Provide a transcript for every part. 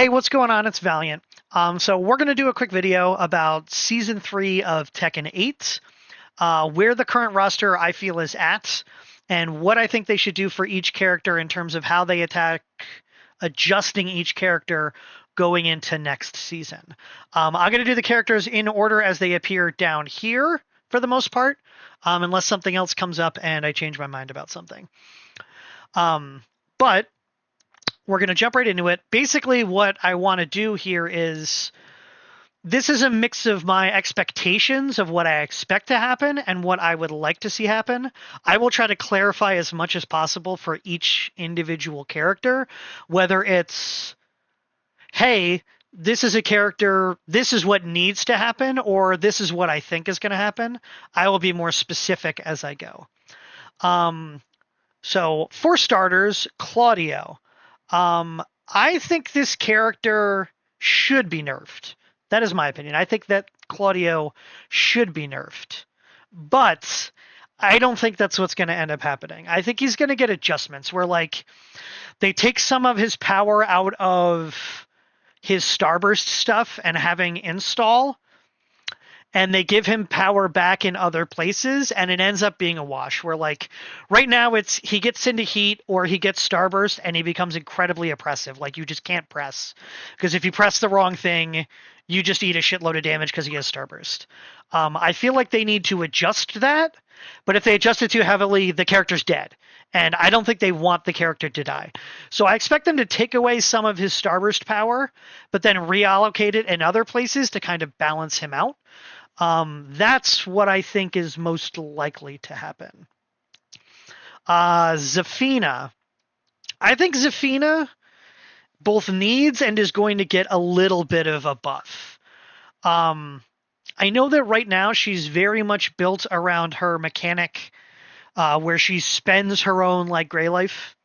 Hey, what's going on? It's Valiant. So we're going to do a quick video about Season 3 of Tekken 8, where the current roster I feel is at, and what I think they should do for each character in terms of how they attack, adjusting each character going into next season. I'm going to do the characters in order as they appear down here for the most part, unless something else comes up and I change my mind about something. But we're going to jump right into it. Basically, what I want to do here is this is a mix of my expectations of what I expect to happen and what I would like to see happen. I will try to clarify as much as possible for each individual character, whether it's, hey, this is a character, this is what needs to happen, or this is what I think is going to happen. I will be more specific as I go. So, for starters, Claudio. I think this character should be nerfed. That is my opinion. I think that Claudio should be nerfed. But I don't think that's what's going to end up happening. I think he's going to get adjustments where, like, they take some of his power out of his Starburst stuff and having install, and they give him power back in other places, and it ends up being a wash where, like, right now it's he gets into heat or he gets starburst and he becomes incredibly oppressive. Like, you just can't press, because if you press the wrong thing, you just eat a shitload of damage because he has starburst. I feel like they need to adjust that, but if they adjust it too heavily, the character's dead, and I don't think they want the character to die. So I expect them to take away some of his starburst power, but then reallocate it in other places to kind of balance him out. That's what I think is most likely to happen. Zafina. I think Zafina both needs and is going to get a little bit of a buff. I know that right now she's very much built around her mechanic, where she spends her own, like, gray life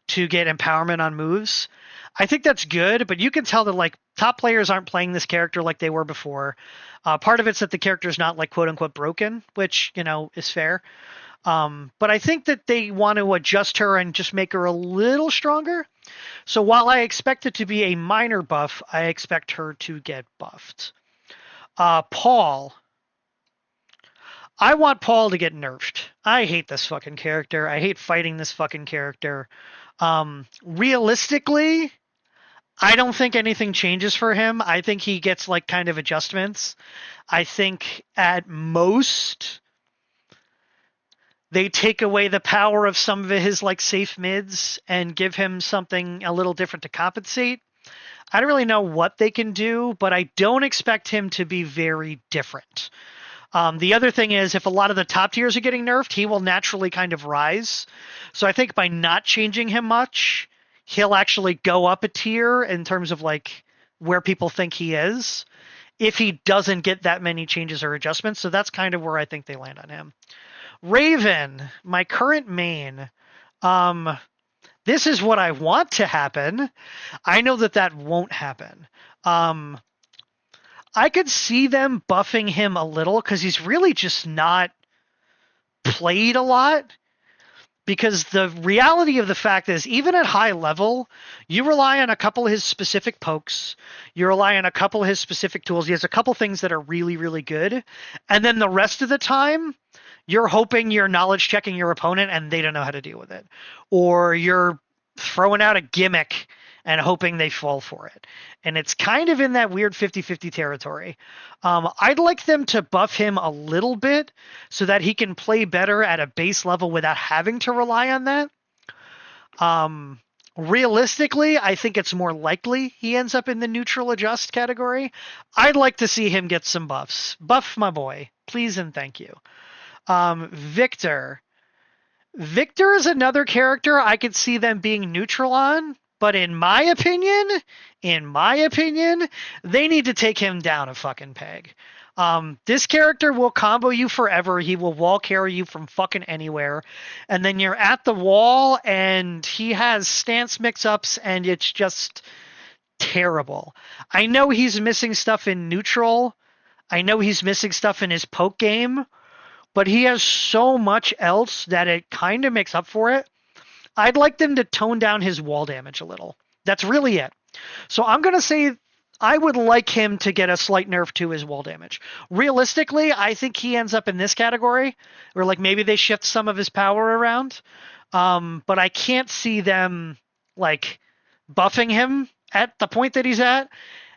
to get empowerment on moves. I think that's good, but you can tell that, like, top players aren't playing this character like they were before. Part of it's that the character's not, like, quote unquote broken, which, you know, is fair. But I think that they want to adjust her and just make her a little stronger. So while I expect it to be a minor buff, I expect her to get buffed. Paul. I want Paul to get nerfed. I hate this fucking character. I hate fighting this fucking character. Realistically, I don't think anything changes for him. I think he gets, like, kind of adjustments. I think at most they take away the power of some of his, like, safe mids and give him something a little different to compensate. I don't really know what they can do, but I don't expect him to be very different. The other thing is, if a lot of the top tiers are getting nerfed, he will naturally kind of rise. So I think by not changing him much, he'll actually go up a tier in terms of, like, where people think he is, if he doesn't get that many changes or adjustments. So that's kind of where I think they land on him. Raven, my current main. This is what I want to happen. I know that that won't happen. I could see them buffing him a little because he's really just not played a lot. Because the reality of the fact is, even at high level, you rely on a couple of his specific pokes. You rely on a couple of his specific tools. He has a couple things that are really, really good. And then the rest of the time, you're hoping you're knowledge checking your opponent and they don't know how to deal with it. Or you're throwing out a gimmick and hoping they fall for it. And it's kind of in that weird 50-50 territory. I'd like them to buff him a little bit so that he can play better at a base level without having to rely on that. Realistically, I think it's more likely he ends up in the neutral adjust category. I'd like to see him get some buffs. Buff my boy, please and thank you. Victor. Victor is another character I could see them being neutral on. But in my opinion, they need to take him down a fucking peg. This character will combo you forever. He will wall carry you from fucking anywhere. And then you're at the wall and he has stance mix-ups and it's just terrible. I know he's missing stuff in neutral. I know he's missing stuff in his poke game. But he has so much else that it kind of makes up for it. I'd like them to tone down his wall damage a little. That's really it. So I'm going to say I would like him to get a slight nerf to his wall damage. Realistically, I think he ends up in this category, where like maybe they shift some of his power around. But I can't see them like buffing him at the point that he's at.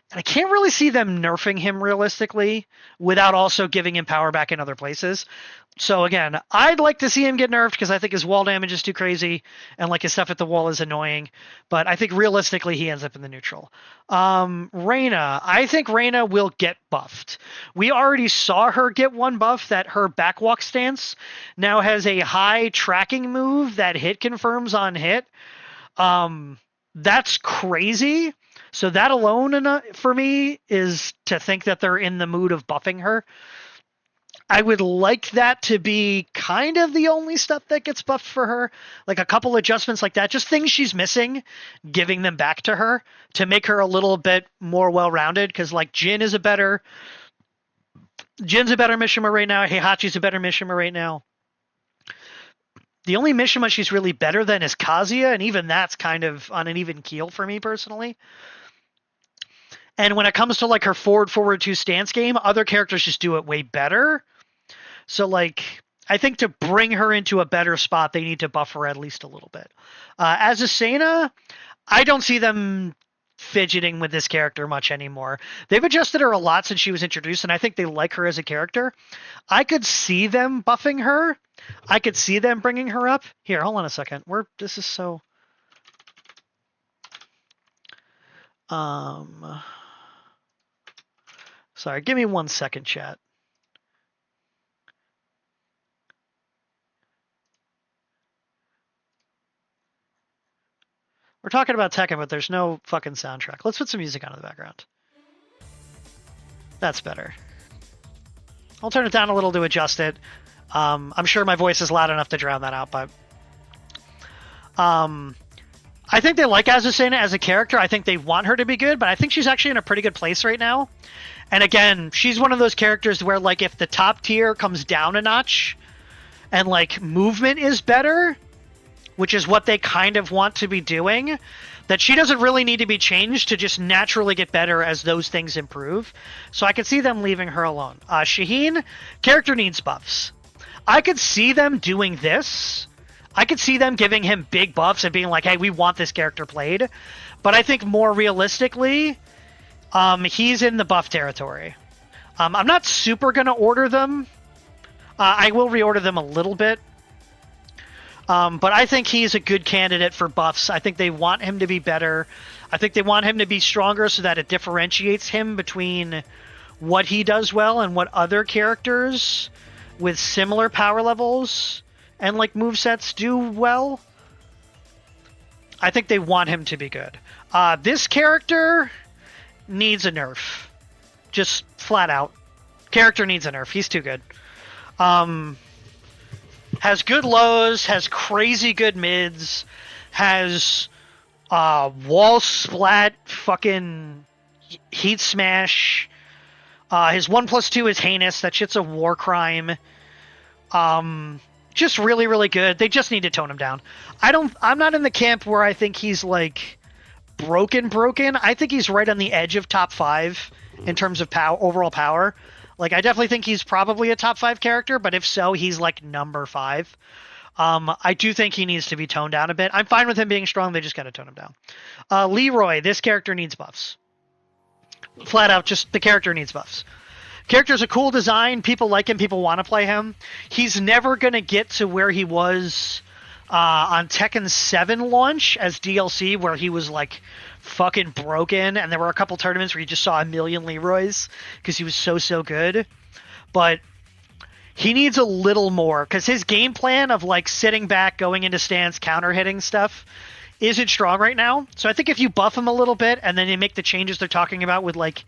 And I can't really see them nerfing him realistically without also giving him power back in other places. So again, I'd like to see him get nerfed because I think his wall damage is too crazy and like his stuff at the wall is annoying. But I think realistically he ends up in the neutral. Reyna, I think Reyna will get buffed. We already saw her get one buff, that her backwalk stance now has a high tracking move that hit confirms on hit. That's crazy. So that alone for me is to think that they're in the mood of buffing her. I would like that to be kind of the only stuff that gets buffed for her. Like a couple adjustments like that, just things she's missing, giving them back to her to make her a little bit more well-rounded. Because like Jin's a better Mishima right now. Heihachi's a better Mishima right now. The only Mishima she's really better than is Kazuya, and even that's kind of on an even keel for me personally. And when it comes to like her forward 2 stance game, other characters just do it way better. So like I think to bring her into a better spot, they need to buff her at least a little bit. As Asena, I don't see them fidgeting with this character much anymore. They've adjusted her a lot since she was introduced, and I think they like her as a character. I could see them buffing her. I could see them bringing her up. Here, hold on a second. This is so... Sorry, give me 1 second, chat. We're talking about Tekken, but there's no fucking soundtrack. Let's put some music on in the background. That's better. I'll turn it down a little to adjust it. I'm sure my voice is loud enough to drown that out, but... I think they like Azucena as a character. I think they want her to be good, but I think she's actually in a pretty good place right now. And again, she's one of those characters where, like, if the top tier comes down a notch and, like, movement is better, which is what they kind of want to be doing, that she doesn't really need to be changed to just naturally get better as those things improve. So I could see them leaving her alone. Shaheen, character needs buffs. I could see them doing this. I could see them giving him big buffs and being like, hey, we want this character played. But I think more realistically... he's in the buff territory. I'm not super going to order them. I will reorder them a little bit. But I think he's a good candidate for buffs. I think they want him to be better. I think they want him to be stronger so that it differentiates him between what he does well and what other characters with similar power levels and like movesets do well. I think they want him to be good. This character... needs a nerf. Just flat out. Character needs a nerf. He's too good. Has good lows, has crazy good mids, has wall splat, fucking heat smash. His 1+2 is heinous. That shit's a war crime. Just really, really good. They just need to tone him down. I'm not in the camp where I think he's like broken. I think he's right on the edge of top 5 in terms of overall power. Like, I definitely think he's probably a top 5 character, but if so, he's like number 5. I do think he needs to be toned down a bit. I'm fine with him being strong. They just got to tone him down. Leroy, this character needs buffs. Flat out, just the character needs buffs. Character's a cool design. People like him. People want to play him. He's never going to get to where he was on Tekken 7 launch as DLC, where he was like fucking broken, and there were a couple tournaments where you just saw a million Leroys because he was so good. But he needs a little more, because his game plan of like sitting back, going into stance, counter hitting stuff isn't strong right now. So I think if you buff him a little bit and then you make the changes they're talking about with like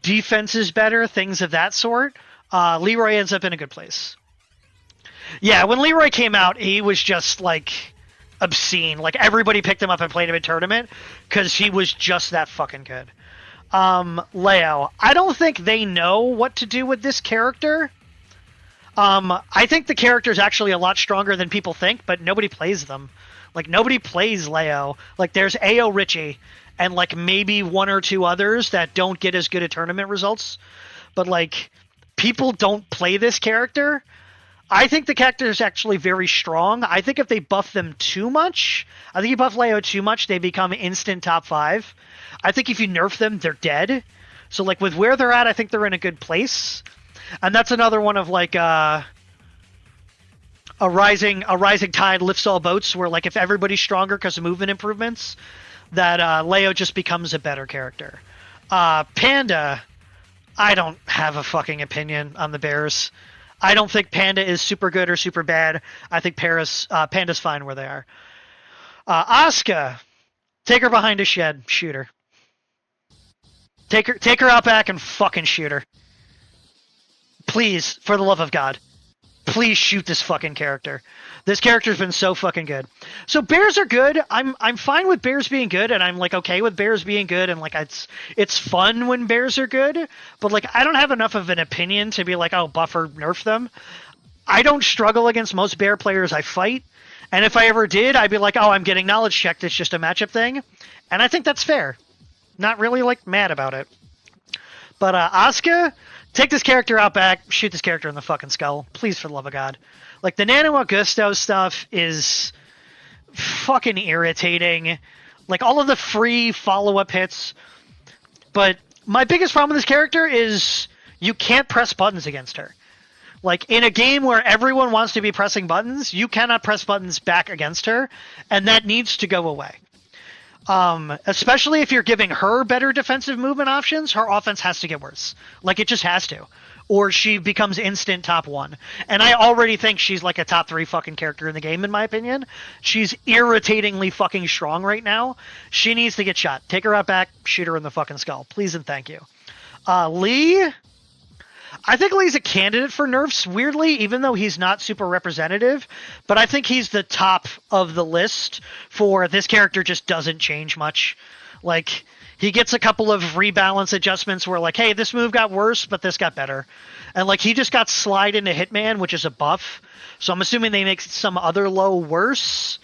defense is better, things of that sort, Leroy ends up in a good place. Yeah, when Leroy came out, he was just like obscene. Like, everybody picked him up and played him in tournament because he was just that fucking good. Leo, I don't think they know what to do with this character. I think the character is actually a lot stronger than people think, but nobody plays them. Like, nobody plays Leo. Like, there's AO Richie, and like maybe one or two others that don't get as good at tournament results. But like people don't play this character. I think the character is actually very strong. I think if they buff them too much, I think you buff Leo too much, they become instant top 5. I think if you nerf them, they're dead. So like with where they're at, I think they're in a good place. And that's another one of like a rising tide lifts all boats, where like if everybody's stronger because of movement improvements, that Leo just becomes a better character. Panda, I don't have a fucking opinion on the Bears. I don't think Panda is super good or super bad. I think Panda's fine where they are. Asuka, take her behind a shed, shoot her. Take her out back and fucking shoot her. Please, for the love of God. Please shoot this fucking character. This character's been so fucking good. So bears are good. I'm fine with bears being good, and I'm like okay with bears being good, and like it's fun when bears are good. But like I don't have enough of an opinion to be like, oh, buff or nerf them. I don't struggle against most bear players I fight, and if I ever did, I'd be like, oh, I'm getting knowledge checked. It's just a matchup thing, and I think that's fair. Not really like mad about it. But Asuka, take this character out back, shoot this character in the fucking skull. Please, for the love of God. Like, the Nano Augusto stuff is fucking irritating. Like, all of the free follow-up hits. But my biggest problem with this character is you can't press buttons against her. Like, in a game where everyone wants to be pressing buttons, you cannot press buttons back against her, and that needs to go away. Especially if you're giving her better defensive movement options, her offense has to get worse. Like, it just has to. Or she becomes instant top 1. And I already think she's like a top 3 fucking character in the game, in my opinion. She's irritatingly fucking strong right now. She needs to get shot. Take her out back, shoot her in the fucking skull. Please and thank you. Lee... I think Lee's a candidate for nerfs, weirdly, even though he's not super representative. But I think he's the top of the list for this character just doesn't change much. Like, he gets a couple of rebalance adjustments where, like, hey, this move got worse, but this got better. And, like, he just got slide into Hitman, which is a buff. So I'm assuming they make some other low worse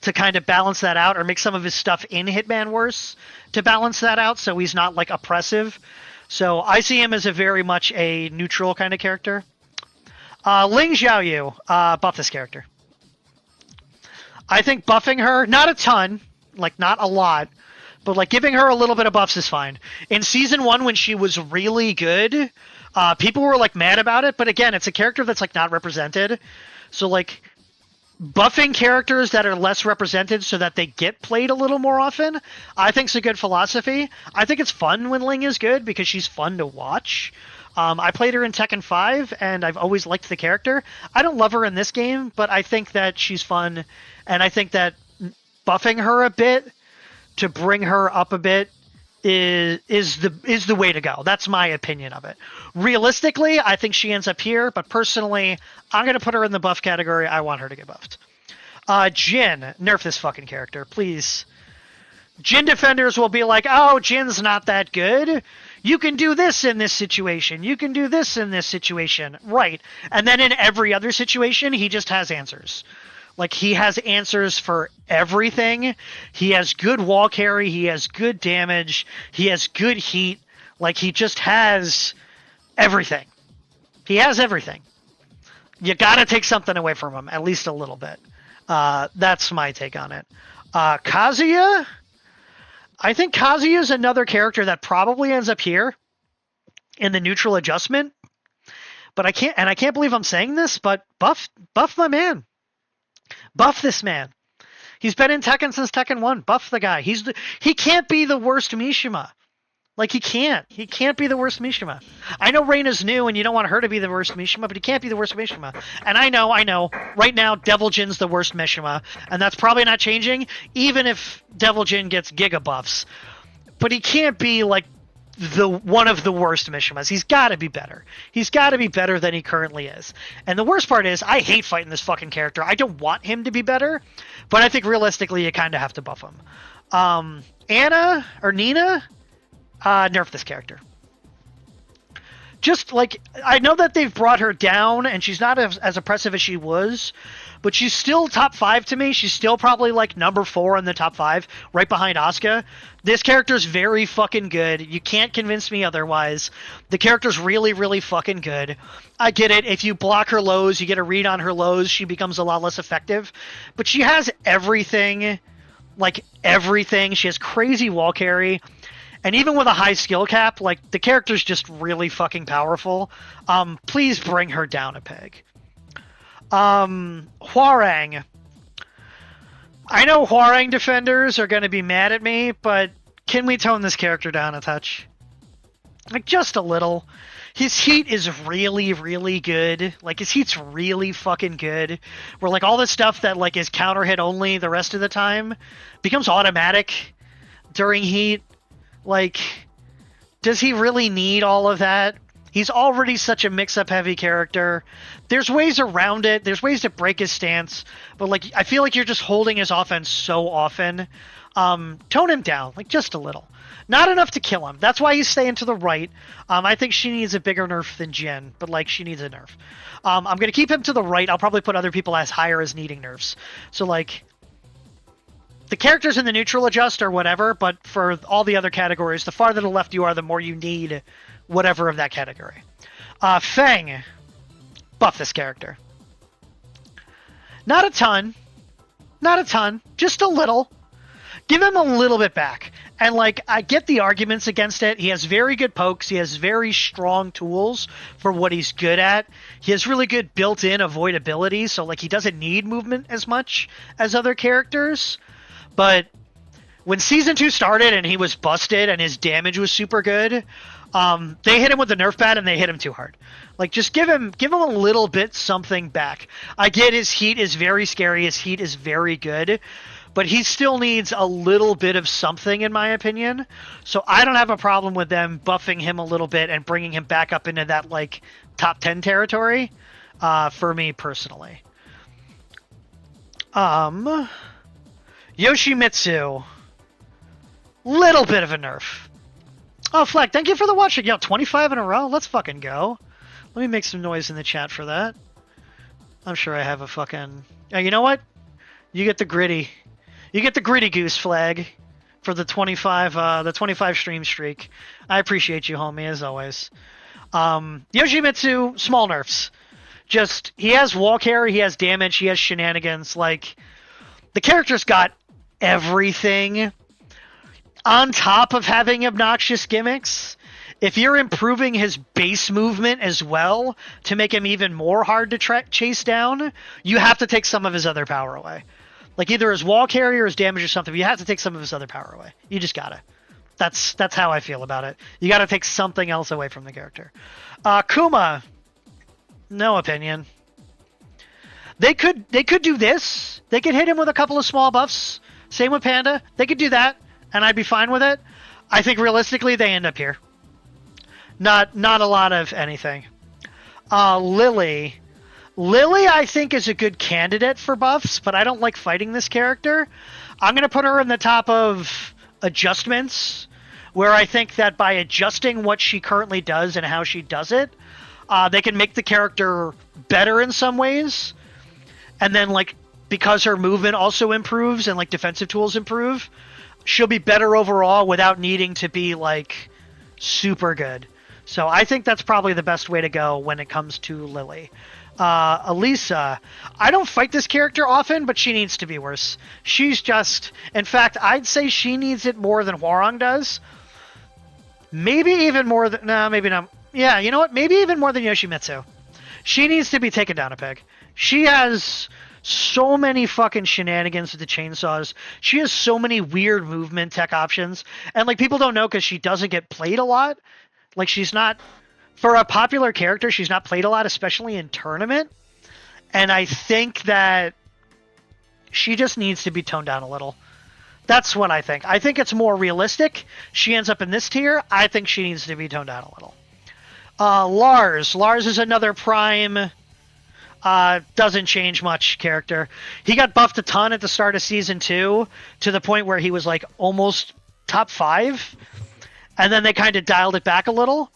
to kind of balance that out, or make some of his stuff in Hitman worse to balance that out so he's not, like, oppressive. So I see him as a very much a neutral kind of character. Ling Xiaoyu, buff this character. I think buffing her, not a ton, like not a lot, but like giving her a little bit of buffs is fine. In Season 1 when she was really good, people were like mad about it, but again, it's a character that's like not represented. So like buffing characters that are less represented so that they get played a little more often, I think is a good philosophy. I think it's fun when Ling is good because she's fun to watch. I played her in Tekken 5, and I've always liked the character. I don't love her in this game, but I think that she's fun, and I think that buffing her a bit to bring her up a bit is the way to go. That's my opinion of it. Realistically, I think she ends up here, but personally, I'm going to put her in the buff category. I want her to get buffed. Jin, nerf this fucking character, please. Jin defenders will be like, oh, Jin's not that good. You can do this in this situation. You can do this in this situation. Right. And then in every other situation, he just has answers. Like, he has answers for everything. He has good wall carry. He has good damage. He has good heat. Like, he just has everything. He has everything. You gotta take something away from him, at least a little bit. That's my take on it. Kazuya? I think Kazuya is another character that probably ends up here in the neutral adjustment. But I can't believe I'm saying this, but buff my man. Buff this man. He's been in Tekken since Tekken 1. Buff the guy. He can't be the worst Mishima. Like, he can't. He can't be the worst Mishima. I know Reina's new and you don't want her to be the worst Mishima, but he can't be the worst Mishima. And I know. Right now, Devil Jin's the worst Mishima, and that's probably not changing, even if Devil Jin gets Giga buffs. But he can't be, like, one of the worst Mishimas. He's got to be better. He's got to be better than he currently is. And the worst part is, I hate fighting this fucking character. I don't want him to be better, but I think realistically you kind of have to buff him. Nina, nerf this character. just like I know that they've brought her down and she's not as oppressive as she was, but she's still top 5 to me. She's still probably like number 4 in the top 5, right behind Asuka. This character's very fucking good. You can't convince me otherwise. The character's really, really fucking good. I get it. If you block her lows, you get a read on her lows, she becomes a lot less effective. But she has everything. Like, everything. She has crazy wall carry. And even with a high skill cap, like, the character's just really fucking powerful. Please bring her down a peg. Hwoarang. I know Hwoarang defenders are going to be mad at me, but can we tone this character down a touch? Like, just a little. His heat is really, really good. Like, his heat's really fucking good. Where, like, all the stuff that, like, is counter hit only the rest of the time becomes automatic during heat. Like, does he really need all of that? He's already such a mix-up heavy character. There's ways around it. There's ways to break his stance. But, like, I feel like you're just holding his offense so often. Tone him down, like, just a little. Not enough to kill him. That's why he's staying to the right. I think she needs a bigger nerf than Jin, but, like, she needs a nerf. I'm going to keep him to the right. I'll probably put other people as higher as needing nerfs. So, like, the characters in the neutral adjust or whatever, but for all the other categories, the farther to the left you are, the more you need whatever of that category. Feng. Buff this character. Not a ton. Not a ton. Just a little. Give him a little bit back. And, like, I get the arguments against it. He has very good pokes. He has very strong tools for what he's good at. He has really good built-in avoidability, so, like, he doesn't need movement as much as other characters. But when Season 2 started and he was busted and his damage was super good, they hit him with the nerf pad and they hit him too hard. Like, just give him a little bit something back. I get his heat is very scary. His heat is very good. But he still needs a little bit of something, in my opinion. So I don't have a problem with them buffing him a little bit and bringing him back up into that, like, top 10 territory, for me personally. Yoshimitsu. Little bit of a nerf. Oh, Fleck, thank you for the watching. Yo, 25 in a row? Let's fucking go. Let me make some noise in the chat for that. I'm sure I have a fucking... Oh, you know what? You get the gritty. You get the gritty goose flag for the 25 stream streak. I appreciate you, homie, as always. Yoshimitsu, small nerfs. Just, he has wall carry, he has damage, he has shenanigans. Like, the character's got everything. On top of having obnoxious gimmicks, if you're improving his base movement as well to make him even more hard to chase down, you have to take some of his other power away. Like, either his wall carry or his damage or something, you have to take some of his other power away. You just gotta. That's how I feel about it. You gotta take something else away from the character. Kuma. No opinion. They could do this. They could hit him with a couple of small buffs. Same with Panda. They could do that, and I'd be fine with it. I think realistically they end up here. Not a lot of anything. Lily. Lily, I think, is a good candidate for buffs, but I don't like fighting this character. I'm going to put her in the top of adjustments, where I think that by adjusting what she currently does and how she does it, they can make the character better in some ways. And then, like, because her movement also improves and, like, defensive tools improve, she'll be better overall without needing to be, like, super good. So I think that's probably the best way to go when it comes to Lily. Elisa. I don't fight this character often, but she needs to be worse. She's just... In fact, I'd say she needs it more than Hwoarang does. Maybe even more than... No, maybe not. Yeah, you know what? Maybe even more than Yoshimitsu. She needs to be taken down a peg. She has so many fucking shenanigans with the chainsaws. She has so many weird movement tech options. And, like, people don't know because she doesn't get played a lot. Like, she's not... For a popular character, she's not played a lot, especially in tournament. And I think that she just needs to be toned down a little. That's what I think. I think it's more realistic. She ends up in this tier. I think she needs to be toned down a little. Lars. Lars is another prime, doesn't change much character. He got buffed a ton at the start of Season 2 to the point where he was, like, almost top 5. And then they kind of dialed it back a little.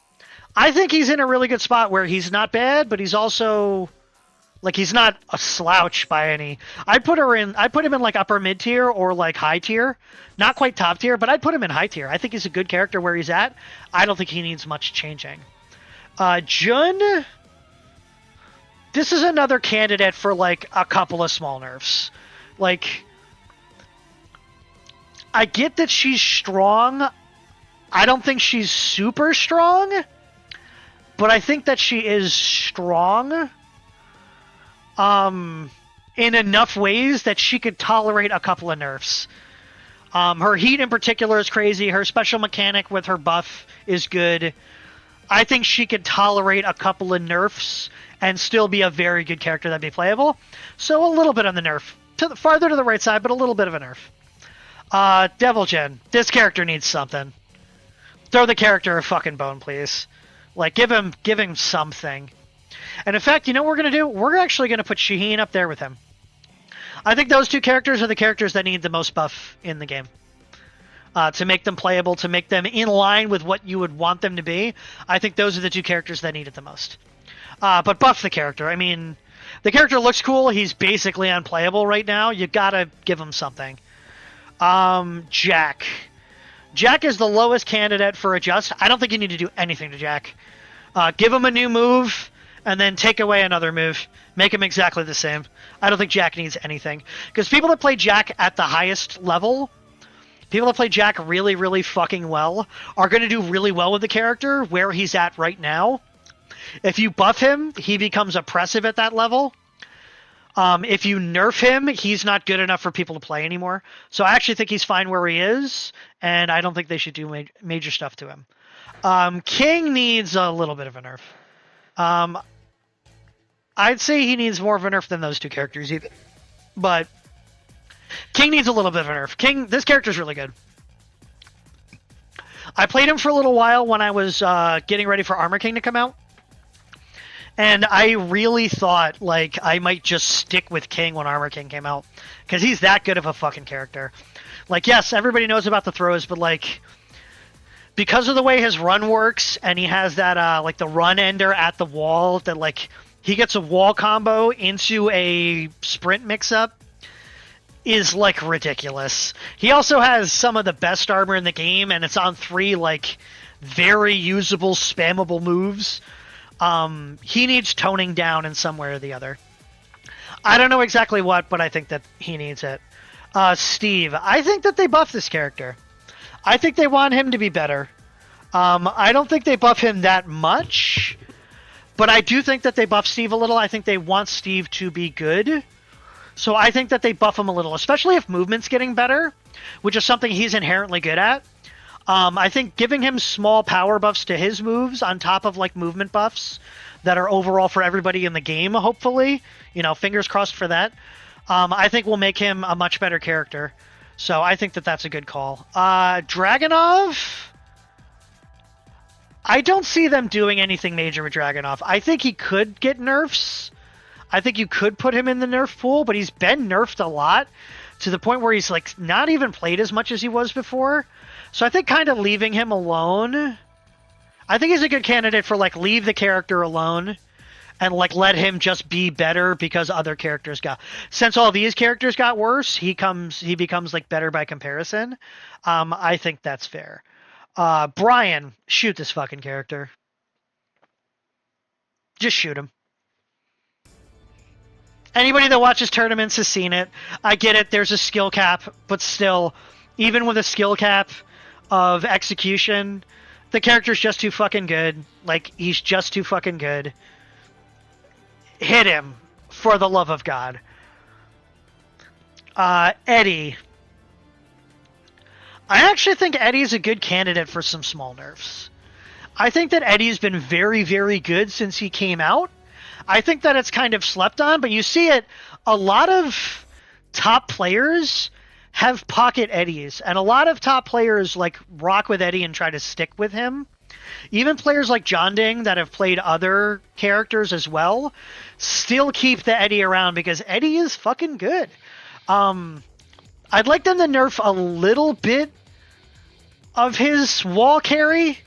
I think he's in a really good spot where he's not bad, but he's also like he's not a slouch by any. I'd put him in like upper mid tier or like high tier, not quite top tier, but I'd put him in high tier. I think he's a good character where he's at. I don't think he needs much changing. Jun, this is another candidate for like a couple of small nerfs. Like, I get that she's strong. I don't think she's super strong, but I think that she is strong. In enough ways that she could tolerate a couple of nerfs. Her heat in particular is crazy. Her special mechanic with her buff is good. I think she could tolerate a couple of nerfs and still be a very good character that'd be playable. So a little bit on the nerf. Farther to the right side, but a little bit of a nerf. Devil Jin. This character needs something. Throw the character a fucking bone, please. Like, give him something. And in fact, you know what we're going to do? We're actually going to put Shaheen up there with him. I think those two characters are the characters that need the most buff in the game. To make them playable, to make them in line with what you would want them to be. I think those are the two characters that need it the most. But buff the character. I mean, the character looks cool. He's basically unplayable right now. You got to give him something. Jack. Jack is the lowest candidate for adjust. I don't think you need to do anything to Jack. Give him a new move, and then take away another move. Make him exactly the same. I don't think Jack needs anything. Because people that play Jack at the highest level, people that play Jack really, really fucking well, are going to do really well with the character where he's at right now. If you buff him, he becomes oppressive at that level. If you nerf him, he's not good enough for people to play anymore. So I actually think he's fine where he is, and I don't think they should do major stuff to him. King needs a little bit of a nerf. I'd say he needs more of a nerf than those two characters even. But King needs a little bit of a nerf. This character's really good. I played him for a little while when I was getting ready for Armor King to come out. And I really thought, like, I might just stick with King when Armor King came out. Because he's that good of a fucking character. Like, yes, everybody knows about the throws, but, like, because of the way his run works, and he has that, like, the run ender at the wall, that, like, he gets a wall combo into a sprint mix-up, is, like, ridiculous. He also has some of the best armor in the game, and it's on 3, like, very usable, spammable moves. He needs toning down in some way or the other. I don't know exactly what, but I think that he needs it. Steve, I think that they buff this character. I think they want him to be better. I don't think they buff him that much, but I do think that they buff Steve a little. I think they want Steve to be good. So I think that they buff him a little, especially if movement's getting better, which is something he's inherently good at. I think giving him small power buffs to his moves on top of, like, movement buffs that are overall for everybody in the game, hopefully, you know, fingers crossed for that, I think will make him a much better character. So I think that that's a good call. Dragunov, I don't see them doing anything major with Dragunov. I think he could get nerfs. I think you could put him in the nerf pool, but he's been nerfed a lot to the point where he's, like, not even played as much as he was before. So I think kind of leaving him alone, I think he's a good candidate for, like, leave the character alone and, like, let him just be better because other characters since all these characters got worse, he becomes, like, better by comparison. I think that's fair. Brian, shoot this fucking character. Just shoot him. Anybody that watches tournaments has seen it. I get it, there's a skill cap, but still, even with a skill cap of execution, the character's just too fucking good. Like, he's just too fucking good. Hit him, for the love of God. Eddie. I actually think Eddie's a good candidate for some small nerfs. I think that Eddie's been very, very good since he came out. I think that it's kind of slept on, but you see it, a lot of top players have pocket Eddies, and a lot of top players, like, rock with Eddie and try to stick with him. Even players like John Ding that have played other characters as well still keep the Eddie around because Eddie is fucking good. I'd like them to nerf a little bit of his wall carry.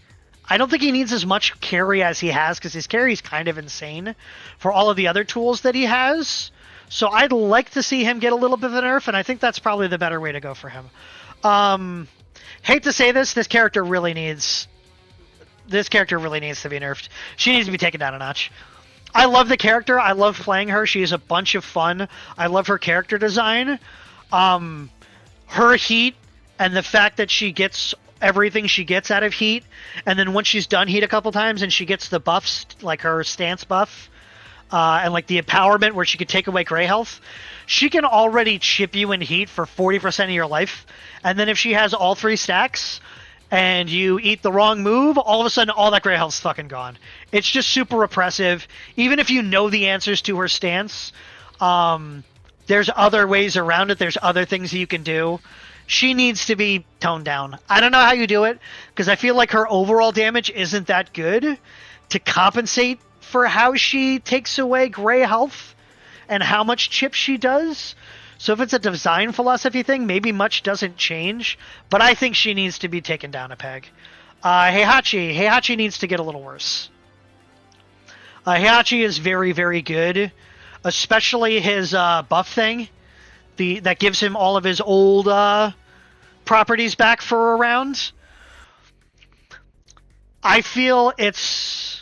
I don't think he needs as much carry as he has, because his carry is kind of insane for all of the other tools that he has. So I'd like to see him get a little bit of a nerf, and I think that's probably the better way to go for him. Hate to say this character really needs to be nerfed. She needs to be taken down a notch. I love the character. I love playing her. She is a bunch of fun. I love her character design. Her heat and the fact that she gets everything she gets out of heat, and then once she's done heat a couple times and she gets the buffs, like her stance buff, and like the empowerment where she could take away gray health, she can already chip you in heat for 40% of your life. And then if she has all 3 stacks and you eat the wrong move, all of a sudden all that gray health's fucking gone. It's just super repressive. Even if you know the answers to her stance, there's other ways around it. There's other things you can do. She needs to be toned down. I don't know how you do it, because I feel like her overall damage isn't that good to compensate for how she takes away gray health and how much chip she does. So if it's a design philosophy thing, maybe much doesn't change, but I think she needs to be taken down a peg. Heihachi needs to get a little worse. Heihachi is very, very good, especially his buff thing. That gives him all of his old properties back for a round. I feel it's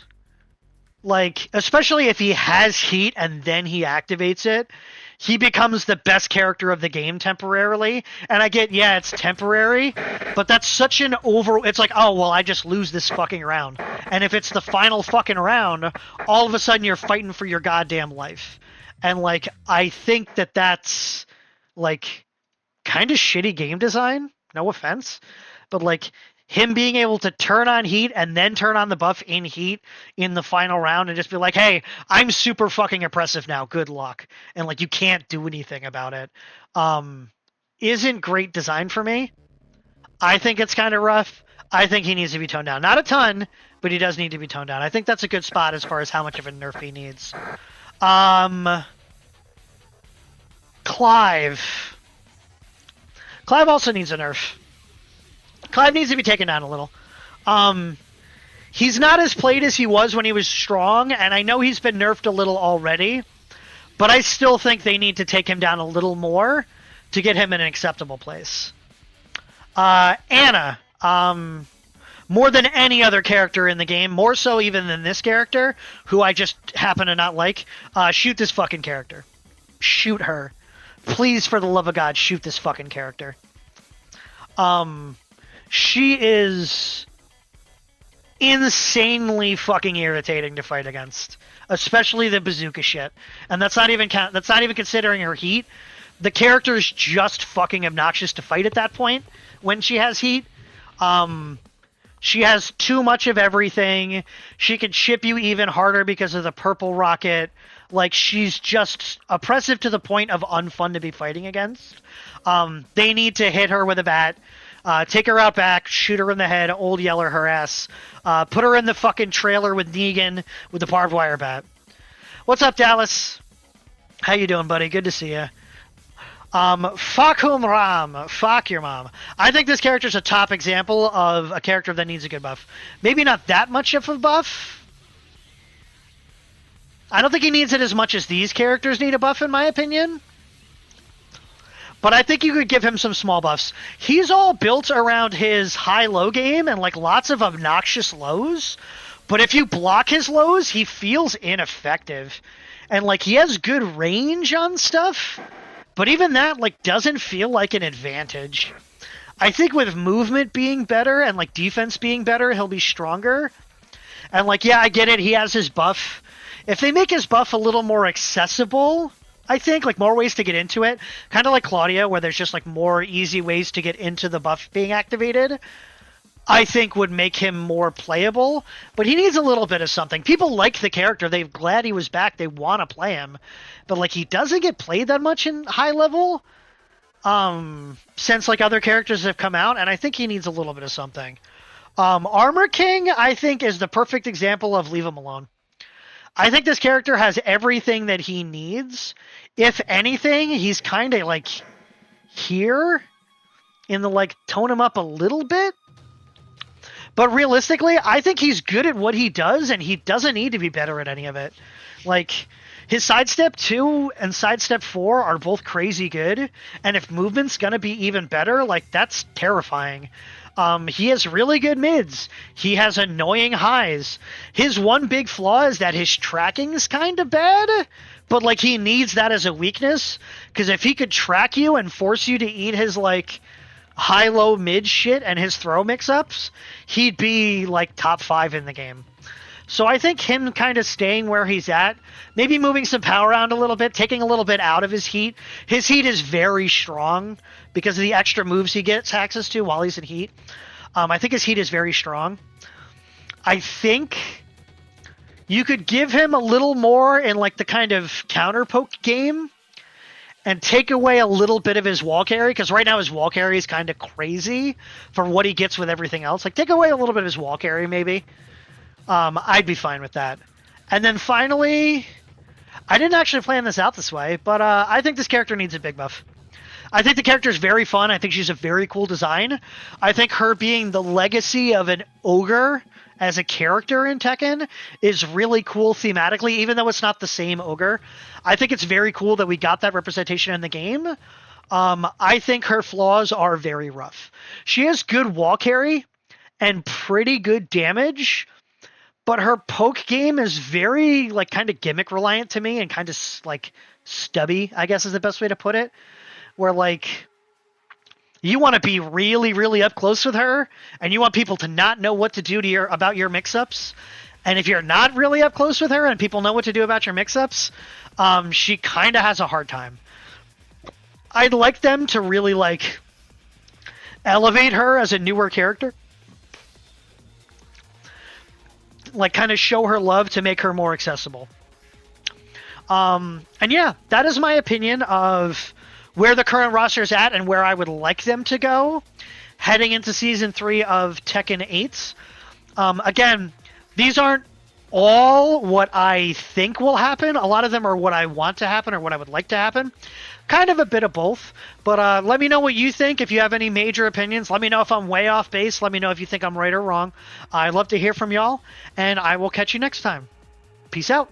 like, especially if he has heat and then he activates it, he becomes the best character of the game temporarily. And I get, yeah, it's temporary, but that's such an it's like, oh, well, I just lose this fucking round. And if it's the final fucking round, all of a sudden you're fighting for your goddamn life. And like, I think that's like kind of shitty game design, no offense, but like him being able to turn on heat and then turn on the buff in heat in the final round and just be like, hey, I'm super fucking oppressive now, good luck, and like you can't do anything about it, isn't great design for me. I think it's kind of rough. I think he needs to be toned down, not a ton, but he does need to be toned down. I think that's a good spot as far as how much of a nerf he needs. Clive also needs a nerf. Clive needs to be taken down a little. He's not as played as he was when he was strong, and I know he's been nerfed a little already, but I still think they need to take him down a little more to get him in an acceptable place. Anna, more than any other character in the game, more so even than this character, who I just happen to not like, shoot this fucking character. Shoot her. Please, for the love of God, shoot this fucking character. She is insanely fucking irritating to fight against, especially the bazooka shit. And that's not even considering her heat. The character is just fucking obnoxious to fight at that point when she has heat. She has too much of everything. She can chip you even harder because of the purple rocket. Like, she's just oppressive to the point of unfun to be fighting against. They need to hit her with a bat, take her out back, shoot her in the head, old yeller her ass, put her in the fucking trailer with Negan with the barbed wire bat. What's up, Dallas? How you doing, buddy? Good to see you. Fuck whom Ram. Fuck your mom. I think this character's a top example of a character that needs a good buff. Maybe not that much of a buff. I don't think he needs it as much as these characters need a buff, in my opinion. But I think you could give him some small buffs. He's all built around his high-low game and like lots of obnoxious lows. But if you block his lows, he feels ineffective. And like he has good range on stuff. But even that like doesn't feel like an advantage. I think with movement being better and like defense being better, he'll be stronger. And like, yeah, I get it. He has his buff. If they make his buff a little more accessible, I think, like more ways to get into it, kind of like Claudia, where there's just like more easy ways to get into the buff being activated, I think would make him more playable. But he needs a little bit of something. People like the character. They're glad he was back. They want to play him. But like he doesn't get played that much in high level since like other characters have come out, and I think he needs a little bit of something. Armor King, I think, is the perfect example of leave him alone. I think this character has everything that he needs. If anything, he's kind of like here in the like tone him up a little bit. But realistically, I think he's good at what he does, and he doesn't need to be better at any of it. Like, his sidestep 2 and sidestep 4 are both crazy good, and if movement's gonna be even better, like, that's terrifying. He has really good mids. He has annoying highs. His one big flaw is that his tracking is kind of bad, but like he needs that as a weakness, because if he could track you and force you to eat his like high low mid shit and his throw mix ups, he'd be like top 5 in the game. So I think him kind of staying where he's at, maybe moving some power around a little bit, taking a little bit out of his heat. His heat is very strong because of the extra moves he gets access to while he's in heat. I think his heat is very strong. I think you could give him a little more in like the kind of counter poke game and take away a little bit of his wall carry, because right now his wall carry is kind of crazy for what he gets with everything else. Like, take away a little bit of his wall carry, maybe. I'd be fine with that. And then finally, I didn't actually plan this out this way, but I think this character needs a big buff. I think the character is very fun. I think she's a very cool design. I think her being the legacy of an ogre as a character in Tekken is really cool thematically, even though it's not the same ogre. I think it's very cool that we got that representation in the game. I think her flaws are very rough. She has good wall carry and pretty good damage, but her poke game is very like kind of gimmick reliant to me and kind of like stubby, I guess is the best way to put it. Where like you want to be really, really up close with her, and you want people to not know what to do to about your mix-ups. And if you're not really up close with her and people know what to do about your mix-ups, she kind of has a hard time. I'd like them to really like elevate her as a newer character. Like kind of show her love to make her more accessible. And yeah, that is my opinion of where the current roster is at and where I would like them to go heading into Season 3 of Tekken 8. Again, these aren't all what I think will happen. A lot of them are what I want to happen or what I would like to happen. Kind of a bit of both. But let me know what you think. If you have any major opinions, let me know if I'm way off base. Let me know if you think I'm right or wrong. I'd love to hear from y'all, and I will catch you next time. Peace out.